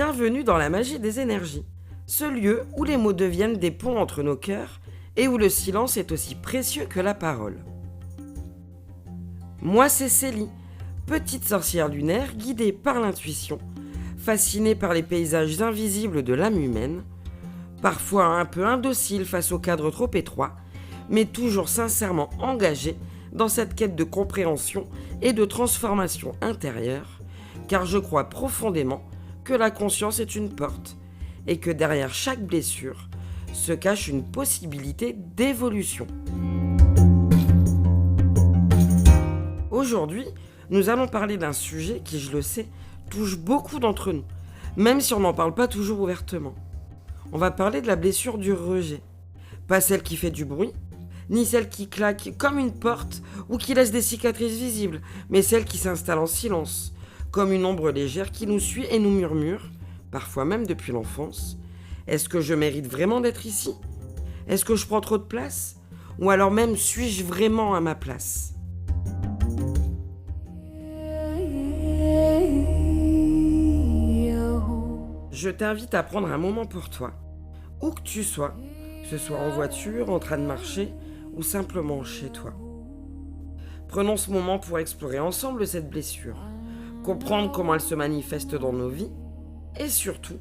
Bienvenue dans la magie des énergies, ce lieu où les mots deviennent des ponts entre nos cœurs et où le silence est aussi précieux que la parole. Moi c'est Célie, petite sorcière lunaire guidée par l'intuition, fascinée par les paysages invisibles de l'âme humaine, parfois un peu indocile face au cadre trop étroit, mais toujours sincèrement engagée dans cette quête de compréhension et de transformation intérieure, car je crois profondément que la conscience est une porte et que derrière chaque blessure se cache une possibilité d'évolution. Aujourd'hui, nous allons parler d'un sujet qui, je le sais, touche beaucoup d'entre nous, même si on n'en parle pas toujours ouvertement. On va parler de la blessure du rejet. Pas celle qui fait du bruit, ni celle qui claque comme une porte ou qui laisse des cicatrices visibles, mais celle qui s'installe en silence, comme une ombre légère qui nous suit et nous murmure, parfois même depuis l'enfance. Est-ce que je mérite vraiment d'être ici ? Est-ce que je prends trop de place ? Ou alors même, suis-je vraiment à ma place ? Je t'invite à prendre un moment pour toi, où que tu sois, que ce soit en voiture, en train de marcher ou simplement chez toi. Prenons ce moment pour explorer ensemble cette blessure, comprendre comment elle se manifeste dans nos vies et surtout,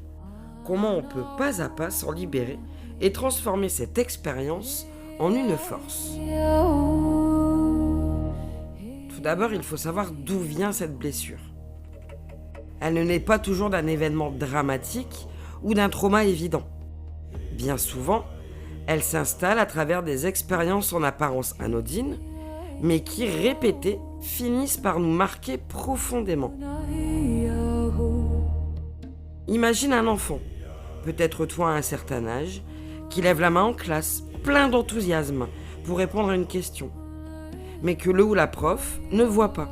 comment on peut pas à pas s'en libérer et transformer cette expérience en une force. Tout d'abord, il faut savoir d'où vient cette blessure. Elle ne naît pas toujours d'un événement dramatique ou d'un trauma évident. Bien souvent, elle s'installe à travers des expériences en apparence anodines, mais qui, répétées, finissent par nous marquer profondément. Imagine un enfant, peut-être toi à un certain âge, qui lève la main en classe, plein d'enthousiasme, pour répondre à une question, mais que le ou la prof ne voit pas.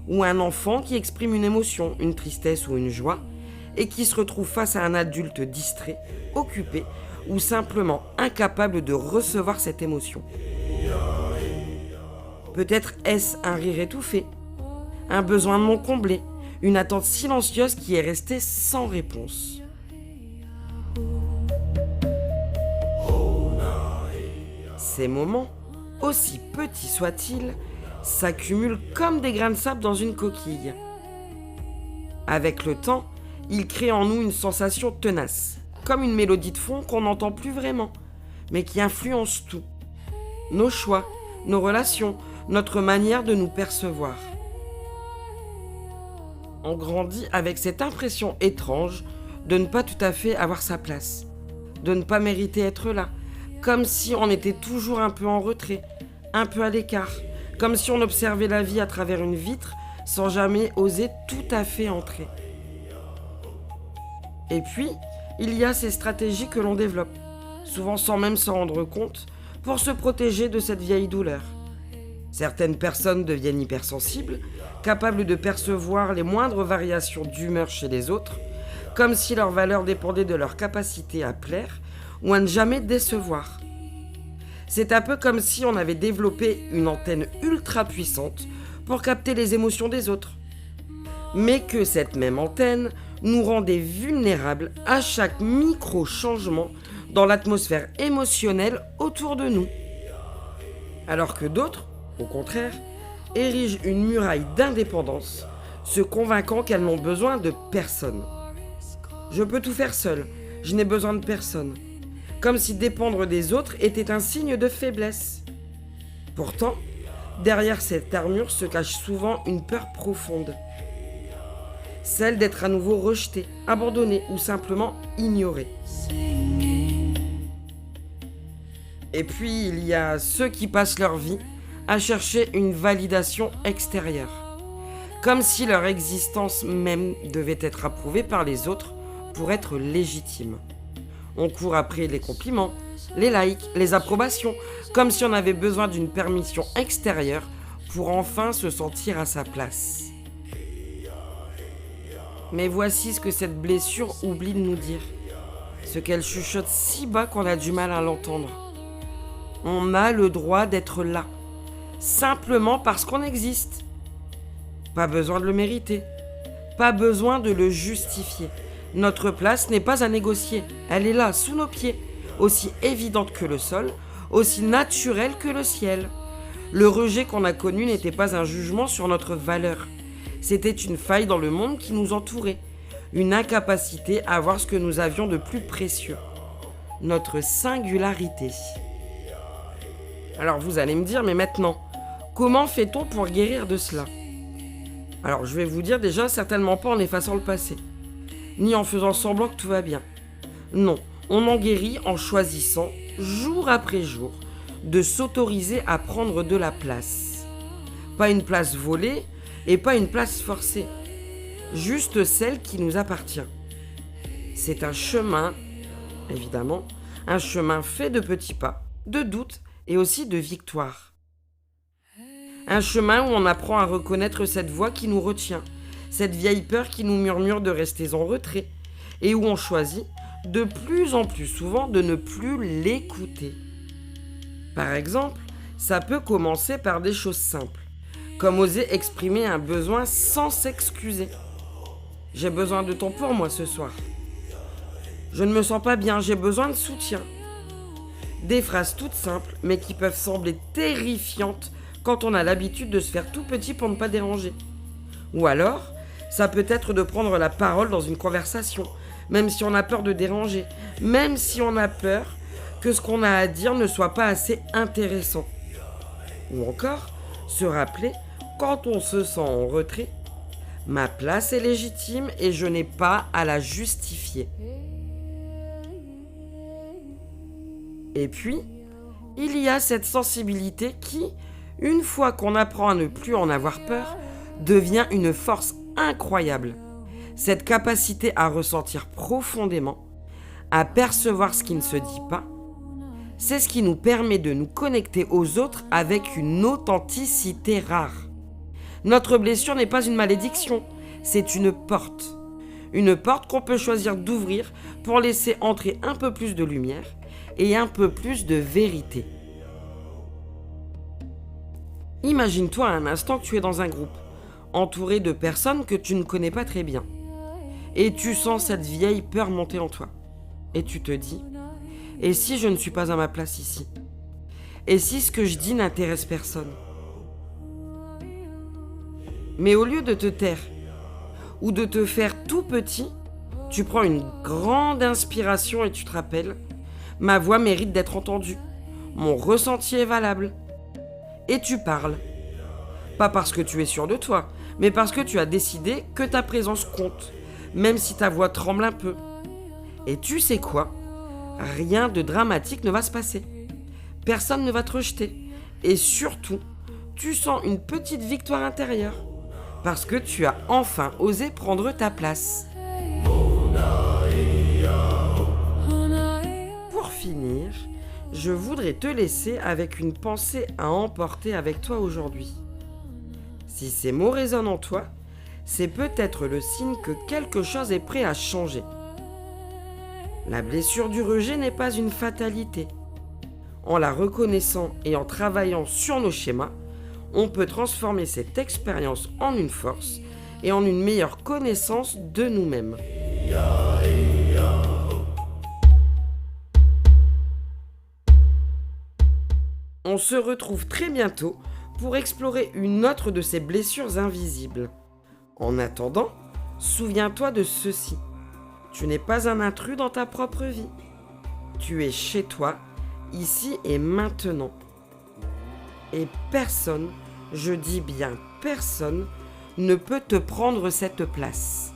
Ou un enfant qui exprime une émotion, une tristesse ou une joie, et qui se retrouve face à un adulte distrait, occupé, ou simplement incapable de recevoir cette émotion. Peut-être est-ce un rire étouffé, un besoin non comblé, une attente silencieuse qui est restée sans réponse. Ces moments, aussi petits soient-ils, s'accumulent comme des grains de sable dans une coquille. Avec le temps, ils créent en nous une sensation tenace, comme une mélodie de fond qu'on n'entend plus vraiment, mais qui influence tout. Nos choix, nos relations, notre manière de nous percevoir. On grandit avec cette impression étrange de ne pas tout à fait avoir sa place, de ne pas mériter être là, comme si on était toujours un peu en retrait, un peu à l'écart, comme si on observait la vie à travers une vitre sans jamais oser tout à fait entrer. Et puis, il y a ces stratégies que l'on développe, souvent sans même s'en rendre compte, pour se protéger de cette vieille douleur. Certaines personnes deviennent hypersensibles, capables de percevoir les moindres variations d'humeur chez les autres, comme si leur valeur dépendait de leur capacité à plaire ou à ne jamais décevoir. C'est un peu comme si on avait développé une antenne ultra puissante pour capter les émotions des autres. Mais que cette même antenne nous rendait vulnérables à chaque micro-changement dans l'atmosphère émotionnelle autour de nous. Alors que d'autres, au contraire, érigent une muraille d'indépendance, se convainquant qu'elles n'ont besoin de personne. Je peux tout faire seule, je n'ai besoin de personne. Comme si dépendre des autres était un signe de faiblesse. Pourtant, derrière cette armure se cache souvent une peur profonde. Celle d'être à nouveau rejeté, abandonné ou simplement ignoré. Et puis, il y a ceux qui passent leur vie à chercher une validation extérieure. Comme si leur existence même devait être approuvée par les autres pour être légitime. On court après les compliments, les likes, les approbations, comme si on avait besoin d'une permission extérieure pour enfin se sentir à sa place. Mais voici ce que cette blessure oublie de nous dire, ce qu'elle chuchote si bas qu'on a du mal à l'entendre. On a le droit d'être là, simplement parce qu'on existe. Pas besoin de le mériter, Pas besoin de le justifier. Notre place n'est pas à négocier. Elle est là, sous nos pieds, aussi évidente que le sol, aussi naturelle que le ciel. Le rejet qu'on a connu n'était pas un jugement sur notre valeur. C'était une faille dans le monde qui nous entourait, une incapacité à voir ce que nous avions de plus précieux, notre singularité. Alors vous allez me dire, mais maintenant, comment fait-on pour guérir de cela ? Alors je vais vous dire déjà, certainement pas en effaçant le passé, ni en faisant semblant que tout va bien. Non, on en guérit en choisissant, jour après jour, de s'autoriser à prendre de la place. Pas une place volée et pas une place forcée, juste celle qui nous appartient. C'est un chemin, évidemment, un chemin fait de petits pas, de doutes et aussi de victoires. Un chemin où on apprend à reconnaître cette voix qui nous retient, cette vieille peur qui nous murmure de rester en retrait, et où on choisit de plus en plus souvent de ne plus l'écouter. Par exemple, ça peut commencer par des choses simples, comme oser exprimer un besoin sans s'excuser. J'ai besoin de temps pour moi ce soir. Je ne me sens pas bien, j'ai besoin de soutien. Des phrases toutes simples, mais qui peuvent sembler terrifiantes quand on a l'habitude de se faire tout petit pour ne pas déranger. Ou alors, ça peut être de prendre la parole dans une conversation, même si on a peur de déranger, même si on a peur que ce qu'on a à dire ne soit pas assez intéressant. Ou encore, se rappeler, quand on se sent en retrait, ma place est légitime et je n'ai pas à la justifier. Et puis, il y a cette sensibilité qui, une fois qu'on apprend à ne plus en avoir peur, devient une force incroyable. Cette capacité à ressentir profondément, à percevoir ce qui ne se dit pas, c'est ce qui nous permet de nous connecter aux autres avec une authenticité rare. Notre blessure n'est pas une malédiction, c'est une porte. Une porte qu'on peut choisir d'ouvrir pour laisser entrer un peu plus de lumière et un peu plus de vérité. Imagine-toi un instant que tu es dans un groupe, entouré de personnes que tu ne connais pas très bien. Et tu sens cette vieille peur monter en toi. Et tu te dis, et si je ne suis pas à ma place ici ? Et si ce que je dis n'intéresse personne ? Mais au lieu de te taire, ou de te faire tout petit, tu prends une grande inspiration et tu te rappelles, ma voix mérite d'être entendue, mon ressenti est valable. Et tu parles. Pas parce que tu es sûr de toi, mais parce que tu as décidé que ta présence compte, même si ta voix tremble un peu. Et tu sais quoi ? Rien de dramatique ne va se passer. Personne ne va te rejeter. Et surtout, tu sens une petite victoire intérieure. Parce que tu as enfin osé prendre ta place. Pour finir, je voudrais te laisser avec une pensée à emporter avec toi aujourd'hui. Si ces mots résonnent en toi, c'est peut-être le signe que quelque chose est prêt à changer. La blessure du rejet n'est pas une fatalité. En la reconnaissant et en travaillant sur nos schémas, on peut transformer cette expérience en une force et en une meilleure connaissance de nous-mêmes. On se retrouve très bientôt pour explorer une autre de ces blessures invisibles. En attendant, souviens-toi de ceci. Tu n'es pas un intrus dans ta propre vie. Tu es chez toi, ici et maintenant. Et personne, je dis bien personne, ne peut te prendre cette place.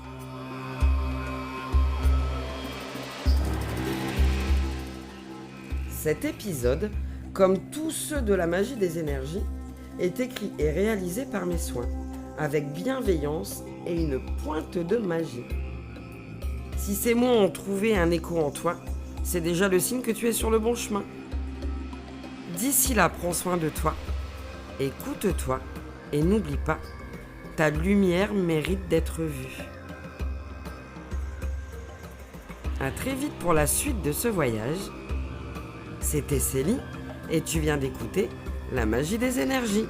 Cet épisode, comme tous ceux de la magie des énergies, est écrit et réalisé par mes soins, avec bienveillance et une pointe de magie. Si ces mots ont trouvé un écho en toi, c'est déjà le signe que tu es sur le bon chemin. D'ici là, prends soin de toi, écoute-toi et n'oublie pas, ta lumière mérite d'être vue. À très vite pour la suite de ce voyage. C'était Célie et tu viens d'écouter La magie des énergies.